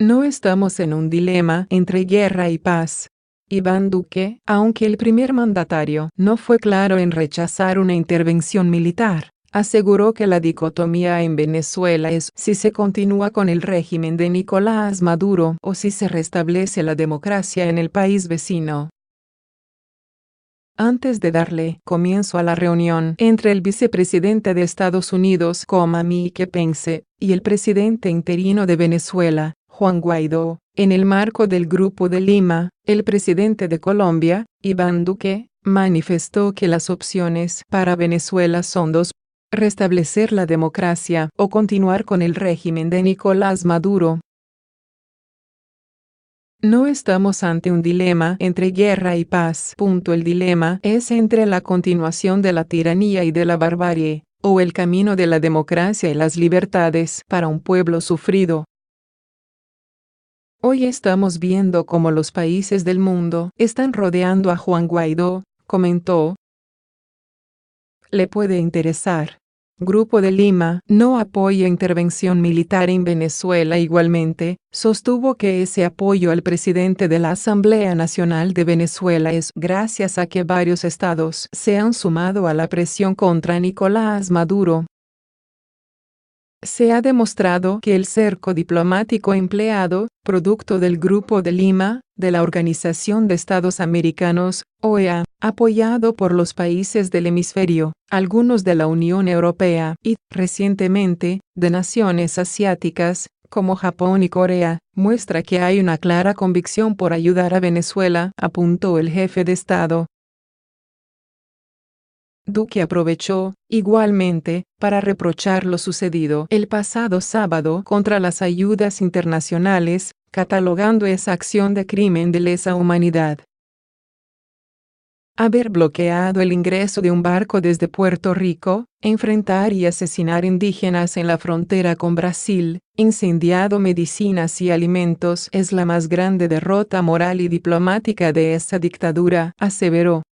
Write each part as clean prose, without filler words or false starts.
No estamos en un dilema entre guerra y paz. Iván Duque, aunque el primer mandatario no fue claro en rechazar una intervención militar, aseguró que la dicotomía en Venezuela es si se continúa con el régimen de Nicolás Maduro o si se restablece la democracia en el país vecino. Antes de darle comienzo a la reunión entre el vicepresidente de Estados Unidos, Mike Pence, y el presidente interino de Venezuela, Juan Guaidó, en el marco del Grupo de Lima, el presidente de Colombia, Iván Duque, manifestó que las opciones para Venezuela son dos: restablecer la democracia o continuar con el régimen de Nicolás Maduro. No estamos ante un dilema entre guerra y paz. El dilema es entre la continuación de la tiranía y de la barbarie, o el camino de la democracia y las libertades para un pueblo sufrido. Hoy estamos viendo cómo los países del mundo están rodeando a Juan Guaidó, comentó. Le puede interesar. Grupo de Lima no apoya intervención militar en Venezuela. Igualmente, sostuvo que ese apoyo al presidente de la Asamblea Nacional de Venezuela es gracias a que varios estados se han sumado a la presión contra Nicolás Maduro. Se ha demostrado que el cerco diplomático empleado, producto del Grupo de Lima, de la Organización de Estados Americanos, OEA, apoyado por los países del hemisferio, algunos de la Unión Europea y, recientemente, de naciones asiáticas, como Japón y Corea, muestra que hay una clara convicción por ayudar a Venezuela, apuntó el jefe de Estado. Duque aprovechó, igualmente, para reprochar lo sucedido el pasado sábado contra las ayudas internacionales, catalogando esa acción de crimen de lesa humanidad. Haber bloqueado el ingreso de un barco desde Puerto Rico, enfrentar y asesinar indígenas en la frontera con Brasil, incendiado medicinas y alimentos es la más grande derrota moral y diplomática de esa dictadura, aseveró.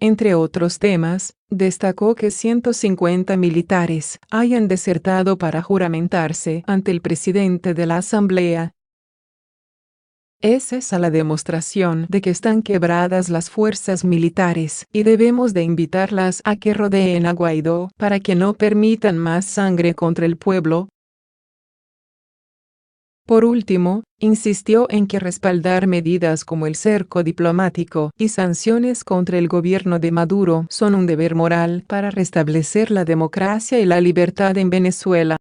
Entre otros temas, destacó que 150 militares hayan desertado para juramentarse ante el presidente de la Asamblea. Es esa la demostración de que están quebradas las fuerzas militares y debemos de invitarlas a que rodeen a Guaidó para que no permitan más sangre contra el pueblo. Por último, insistió en que respaldar medidas como el cerco diplomático y sanciones contra el gobierno de Maduro son un deber moral para restablecer la democracia y la libertad en Venezuela.